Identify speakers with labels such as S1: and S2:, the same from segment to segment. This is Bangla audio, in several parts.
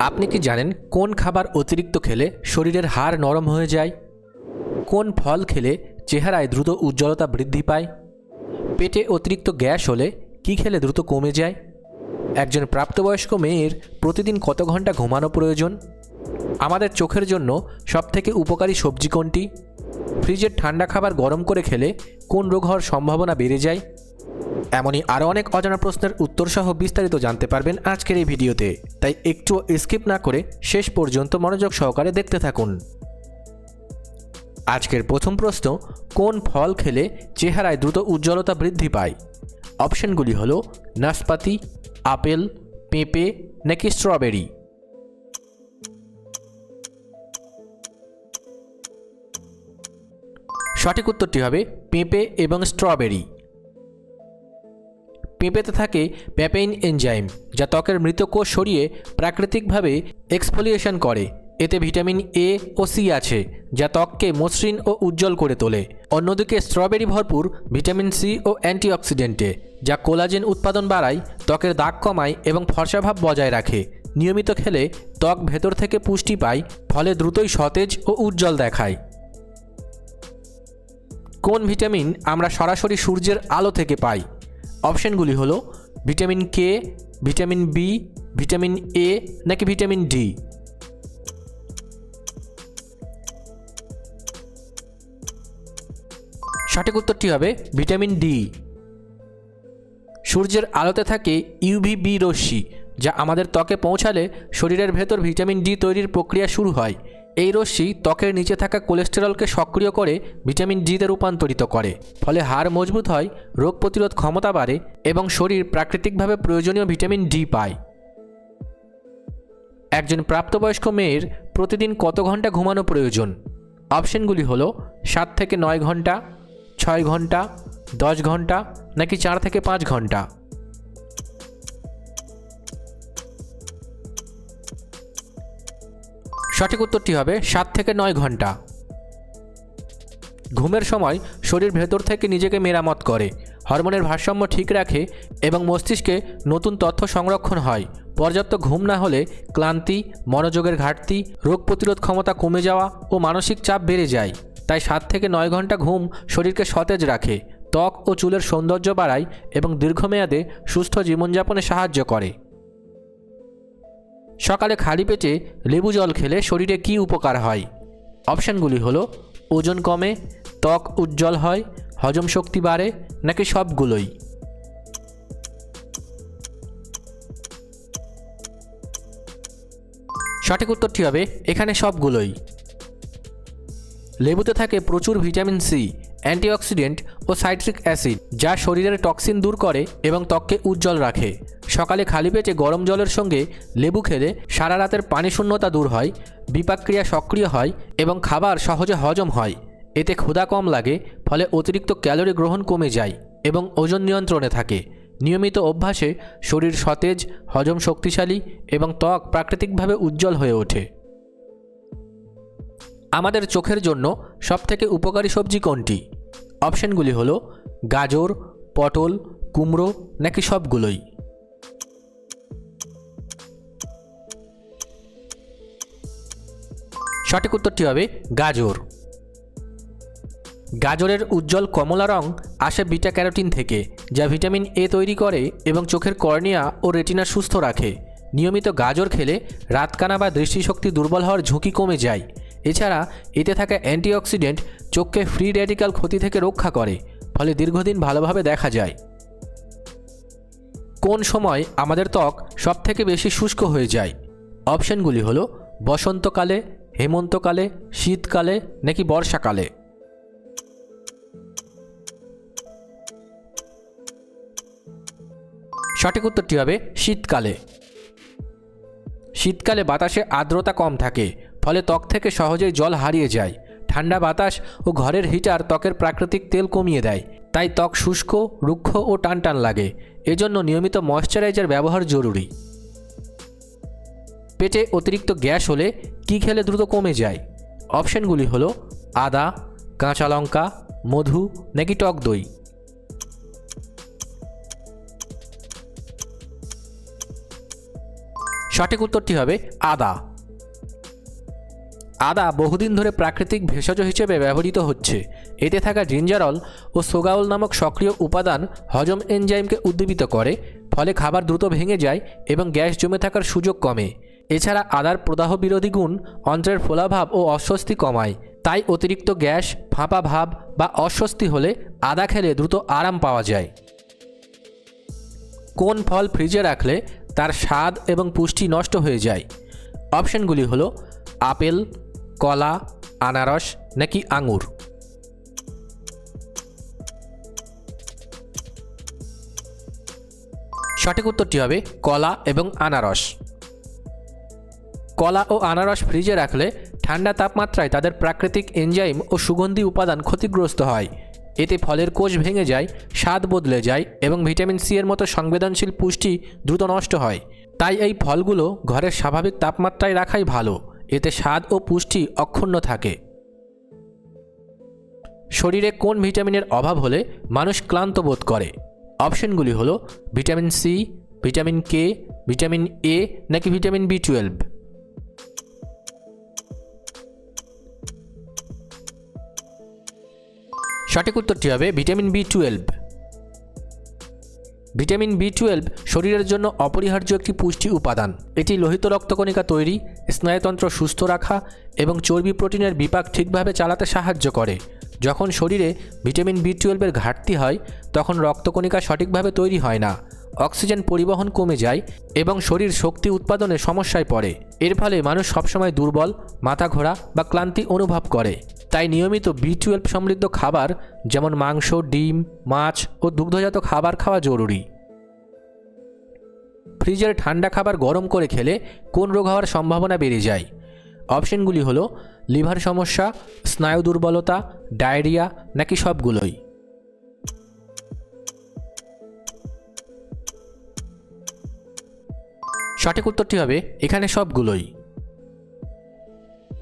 S1: আপনি কি জানেন কোন খাবার অতিরিক্ত খেলে শরীরের হাড় নরম হয়ে যায়? কোন ফল খেলে চেহারায় দ্রুত উজ্জ্বলতা বৃদ্ধি পায়? পেটে অতিরিক্ত গ্যাস হলে কি খেলে দ্রুত কমে যায়? একজন প্রাপ্তবয়স্ক মেয়ের প্রতিদিন কত ঘন্টা ঘুমানো প্রয়োজন? আমাদের চোখের জন্য সবথেকে উপকারী সবজি কোনটি? ফ্রিজের ঠান্ডা খাবার গরম করে খেলে কোন রোগ হওয়ার সম্ভাবনা বেড়ে যায়? এমনই আরও অনেক অজানা প্রশ্নের উত্তরসহ বিস্তারিত জানতে পারবেন আজকের এই ভিডিওতে, তাই একটুও স্কিপ না করে শেষ পর্যন্ত মনোযোগ সহকারে দেখতে থাকুন। আজকের প্রথম প্রশ্ন, কোন ফল খেলে চেহারায় দ্রুত উজ্জ্বলতা বৃদ্ধি পায়? অপশনগুলি হলো নাশপাতি, আপেল, পেঁপে নাকি স্ট্রবেরি। সঠিক উত্তরটি হবে পেঁপে এবং স্ট্রবেরি। পেঁপেতে থাকে প্যাপেইন এনজাইম, যা ত্বকের মৃত কোষ সরিয়ে প্রাকৃতিকভাবে এক্সফোলিয়েশন করে। এতে ভিটামিন এ ও সি আছে, যা ত্বককে মসৃণ ও উজ্জ্বল করে তোলে। অন্যদিকে স্ট্রবেরি ভরপুর ভিটামিন সি ও অ্যান্টিঅক্সিডেন্টে, যা কোলাজেন উৎপাদন বাড়ায়, ত্বকের দাগ কমায় এবং ফর্সাভাব বজায় রাখে। নিয়মিত খেলে ত্বক ভেতর থেকে পুষ্টি পায়, ফলে দ্রুতই সতেজ ও উজ্জ্বল দেখায়। কোন ভিটামিন আমরা সরাসরি সূর্যের আলো থেকে পাই? অপশনগুলি হলো vitamin K, vitamin B, vitamin A নাকি ভিটামিন ডি। সঠিক উত্তরটি হবে ভিটামিন ডি। সূর্যের আলোতে থাকে ইউভিবি রশ্মি, যা আমাদের ত্বকে পৌঁছালে শরীরের ভেতর ভিটামিন ডি তৈরির প্রক্রিয়া শুরু হয়। এই রশ্মি ত্বকের নিচে থাকা কোলেস্টেরলকে সক্রিয় করে ভিটামিন ডিতে রূপান্তরিত করে, ফলে হাড় মজবুত হয়, রোগ প্রতিরোধ ক্ষমতা বাড়ে এবং শরীর প্রাকৃতিকভাবে প্রয়োজনীয় ভিটামিন ডি পায়। একজন প্রাপ্তবয়স্ক মেয়ের প্রতিদিন কত ঘন্টা ঘুমানো প্রয়োজন? অপশনগুলি হলো 7 থেকে 9 ঘন্টা, 6 ঘন্টা, 10 ঘন্টা নাকি 4 থেকে 5 ঘন্টা। সঠিক উত্তরটি হবে 7 থেকে 9 ঘন্টা। ঘুমের সময় শরীর ভেতর থেকে নিজেকে মেরামত করে, হরমোনের ভারসাম্য ঠিক রাখে এবং মস্তিষ্কে নতুন তথ্য সংরক্ষণ হয়। পর্যাপ্ত ঘুম না হলে ক্লান্তি, মনোযোগের ঘাটতি, রোগ প্রতিরোধ ক্ষমতা কমে যাওয়া ও মানসিক চাপ বেড়ে যায়। তাই 7 থেকে 9 ঘন্টা ঘুম শরীরকে সতেজ রাখে, ত্বক ও চুলের সৌন্দর্য বাড়ায় এবং দীর্ঘমেয়াদে সুস্থ জীবনযাপনে সাহায্য করে। সকালে খালি পেটে লেবু জল খেলে শরীরে কী উপকার হয়? অপশানগুলি হলো ওজন কমে, ত্বক উজ্জ্বল হয়, হজম শক্তি বাড়ে নাকি সবগুলোই। সঠিক উত্তরটি হবে এখানে সবগুলোই। লেবুতে থাকে প্রচুর ভিটামিন সি, অ্যান্টিঅক্সিডেন্ট ও সাইট্রিক অ্যাসিড, যা শরীরের টক্সিন দূর করে এবং ত্বককে উজ্জ্বল রাখে। সকালে খালি পেটে গরম জলের সঙ্গে লেবু খেলে সারা রাতের পানিশূন্যতা দূর হয়, বিপাকক্রিয়া সক্রিয় হয় এবং খাবার সহজে হজম হয়। এতে ক্ষুধা কম লাগে, ফলে অতিরিক্ত ক্যালোরি গ্রহণ কমে যায় এবং ওজন নিয়ন্ত্রণে থাকে। নিয়মিত অভ্যাসে শরীর সতেজ, হজম শক্তিশালী এবং ত্বক প্রাকৃতিকভাবে উজ্জ্বল হয়ে ওঠে। আমাদের চোখের জন্য সবথেকে উপকারী সবজি কোনটি? অপশনগুলি হলো গাজর, পটল, কুমড়ো নাকি সবগুলোই। সঠিক উত্তরটি হবে গাজর। গাজরের উজ্জ্বল কমলা রং আসে বিটা ক্যারোটিন থেকে, যা ভিটামিন এ তৈরি করে এবং চোখের কর্নিয়া ও রেটিনা সুস্থ রাখে। নিয়মিত গাজর খেলে রাতকানা বা দৃষ্টিশক্তি দুর্বল হওয়ার ঝুঁকি কমে যায়। এছাড়া এতে থাকা অ্যান্টিঅক্সিডেন্ট চোখকে ফ্রি র্যাডিক্যাল ক্ষতি থেকে রক্ষা করে, ফলে দীর্ঘদিন ভালোভাবে দেখা যায়। কোন সময় আমাদের ত্বক সবথেকে বেশি শুষ্ক হয়ে যায়? অপশনগুলি হলো বসন্তকালে, হেমন্তকালে, শীতকালে নাকি বর্ষাকালে। সঠিক উত্তরটি হবে শীতকালে। শীতকালে বাতাসে আর্দ্রতা কম থাকে, ফলে ত্বক থেকে সহজেই জল হারিয়ে যায়। ঠান্ডা বাতাস ও ঘরের হিটার ত্বকের প্রাকৃতিক তেল কমিয়ে দেয়, তাই ত্বক শুষ্ক, রুক্ষ ও টানটান লাগে। এজন্য নিয়মিত ময়শ্চারাইজার ব্যবহার জরুরি। পেটে অতিরিক্ত গ্যাস হলে কী খেলে দ্রুত কমে যায়? অপশনগুলি হলো আদা, কাঁচা লঙ্কা, মধু নাকি টক দই। সঠিক উত্তরটি হবে আদা। আদা বহুদিন ধরে প্রাকৃতিক ভেষজ হিসেবে ব্যবহৃত হচ্ছে। এতে থাকা জিঞ্জারল ও সোগাউল নামক সক্রিয় উপাদান হজম এনজাইমকে উদ্দীপিত করে, ফলে খাবার দ্রুত ভেঙে যায় এবং গ্যাস জমে থাকার সুযোগ কমে। এছাড়া আদার প্রদাহ বিরোধী গুণ অন্ত্রের ফোলাভাব ও অস্বস্তি কমায়। তাই অতিরিক্ত গ্যাস, ফাঁপা ভাব বা অস্বস্তি হলে আদা খেলে দ্রুত আরাম পাওয়া যায়। কোন ফল ফ্রিজে রাখলে তার স্বাদ এবং পুষ্টি নষ্ট হয়ে যায়? অপশনগুলি হলো আপেল, কলা, আনারস নাকি আঙুর। সঠিক উত্তরটি হবে কলা এবং আনারস। কলা ও আনারস ফ্রিজে রাখলে ঠান্ডা তাপমাত্রায় তাদের প্রাকৃতিক এনজাইম ও সুগন্ধি উপাদান ক্ষতিগ্রস্ত হয়। এতে ফলের কোষ ভেঙে যায়, স্বাদ বদলে যায় এবং ভিটামিন সি এর মতো সংবেদনশীল পুষ্টি দ্রুত নষ্ট হয়। তাই এই ফলগুলো ঘরের স্বাভাবিক তাপমাত্রায় রাখাই ভালো। এতে স্বাদ ও পুষ্টি অক্ষুণ্ণ থাকে। শরীরে কোন ভিটামিনের অভাব হলে মানুষ ক্লান্ত বোধ করে? অপশনগুলি হলো vitamin C, vitamin K, vitamin A নাকি ভিটামিন বি12। সঠিক উত্তরটি হবে ভিটামিন বি12। ভিটামিন বি12 শরীরের জন্য অপরিহার্য একটি পুষ্টি উপাদান। এটি লোহিত রক্তকণিকা তৈরি, স্নায়ুতন্ত্র সুস্থ রাখা এবং চর্বি প্রোটিনের বিপাক ঠিকভাবে চালাতে সাহায্য করে। যখন শরীরে ভিটামিন বি12 ঘাটতি হয় তখন রক্তকণিকা সঠিকভাবে তৈরি হয় না, অক্সিজেন পরিবহন কমে যায় এবং শরীর শক্তি উৎপাদনে সমস্যায় পড়ে। এর ফলে মানুষ সবসময় দুর্বল, মাথা ঘোরা বা ক্লান্তি অনুভব করে। তাই নিয়মিত বি12 সমৃদ্ধ খাবার যেমন মাংস, ডিম, মাছ ও দুগ্ধজাত খাবার খাওয়া জরুরি। ফ্রিজের ঠান্ডা খাবার গরম করে খেলে কোন রোগ হওয়ার সম্ভাবনা বেড়ে যায়? অপশনগুলি হলো লিভার সমস্যা, স্নায়ু দুর্বলতা, ডায়রিয়া নাকি সবগুলোই। সঠিক উত্তরটি হবে এখানে সবগুলোই।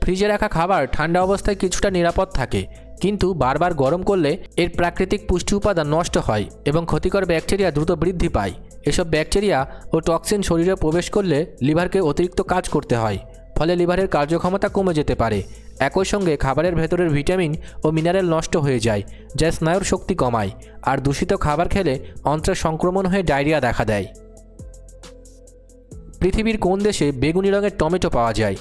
S1: ফ্রিজে রাখা খাবার ঠান্ডা অবস্থায় কিছুটা নিরাপদ থাকে, কিন্তু বারবার গরম করলে এর প্রাকৃতিক পুষ্টি উপাদান নষ্ট হয় এবং ক্ষতিকর ব্যাকটেরিয়া দ্রুত বৃদ্ধি পায়। এসব ব্যাকটেরিয়া ও টক্সিন শরীরে প্রবেশ করলে লিভারকে অতিরিক্ত কাজ করতে হয়, ফলে লিভারের কার্যক্ষমতা কমে যেতে পারে। একই সঙ্গে খাবারের ভেতরের ভিটামিন ও মিনারেল নষ্ট হয়ে যায়, যা স্নায়ুর শক্তি কমায়। আর দূষিত খাবার খেলে অন্ত্রে সংক্রমণ হয়ে ডায়রিয়া দেখা দেয়। পৃথিবীর কোন দেশে বেগুনি রঙের টমেটো পাওয়া যায়?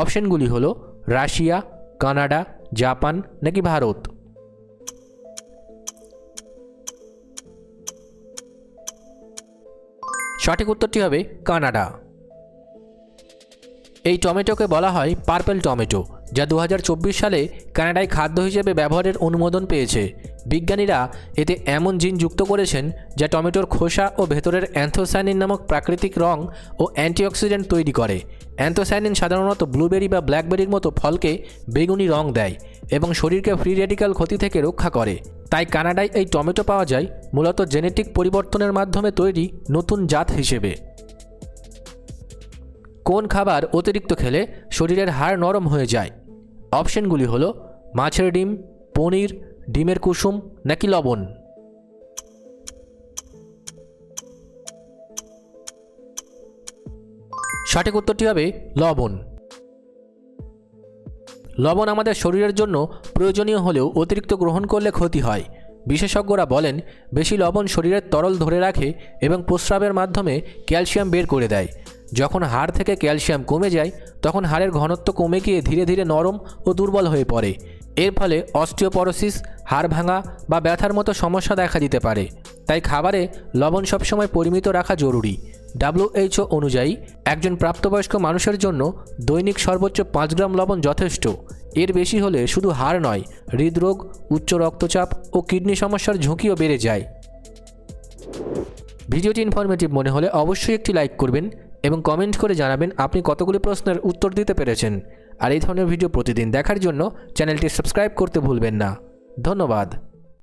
S1: অপশনগুলি হলো রাশিয়া, কানাডা, জাপান নাকি ভারত। সঠিক উত্তরটি হবে কানাডা। এই টমেটোকে বলা হয় পার্পল টমেটো, যা 2024 সালে কানাডায় খাদ্য হিসেবে ব্যবহারের অনুমোদন পেয়েছে। বিজ্ঞানীরা এতে এমন জিন যুক্ত করেছেন যা টমেটোর খোসা ও ভেতরের অ্যান্থোসায়ানিন নামক প্রাকৃতিক রং ও অ্যান্টিঅক্সিডেন্ট তৈরি করে। অ্যান্থোসায়ানিন সাধারণত ব্লুবেরি বা ব্ল্যাকবেরির মতো ফলকে বেগুনি রং দেয় এবং শরীরকে ফ্রি রেডিক্যাল ক্ষতি থেকে রক্ষা করে। তাই কানাডায় এই টমেটো পাওয়া যায় মূলত জেনেটিক পরিবর্তনের মাধ্যমে তৈরি নতুন জাত হিসেবে। কোন খাবার অতিরিক্ত খেলে শরীরের হাড় নরম হয়ে যায়? অপশনগুলি হলো মাছের ডিম, পনির, ডিমের কুসুম নাকি লবণ। সঠিক উত্তরটি হবে লবণ। লবণ আমাদের শরীরের জন্য প্রয়োজনীয় হলেও অতিরিক্ত গ্রহণ করলে ক্ষতি হয়। বিশেষজ্ঞরা বলেন বেশি লবণ শরীরের তরল ধরে রাখে এবং প্রস্রাবের মাধ্যমে ক্যালসিয়াম বের করে দেয়। যখন হাড় থেকে ক্যালসিয়াম কমে যায় তখন হাড়ের ঘনত্ব কমে গিয়ে ধীরে ধীরে নরম ও দুর্বল হয়ে পড়ে। এর ফলে অস্টিওপরোসিস, হাড় ভাঙা বা ব্যথার মতো সমস্যা দেখা দিতে পারে। তাই খাবারে লবণ সবসময় পরিমিত রাখা জরুরি। WHO অনুযায়ী একজন প্রাপ্তবয়স্ক মানুষের জন্য দৈনিক সর্বোচ্চ 5 গ্রাম লবণ যথেষ্ট। এর বেশি হলে শুধু হাড় নয়, হৃদরোগ, উচ্চ রক্তচাপ ও কিডনি সমস্যার ঝুঁকিও বেড়ে যায়। ভিডিওটি ইনফরমেটিভ মনে হলে অবশ্যই একটি লাইক করবেন এবং কমেন্ট করে জানাবেন আপনি কতগুলি প্রশ্নের উত্তর দিতে পেরেছেন। আর এই ধরনের ভিডিও প্রতিদিন দেখার জন্য চ্যানেলটি সাবস্ক্রাইব করতে ভুলবেন না। ধন্যবাদ।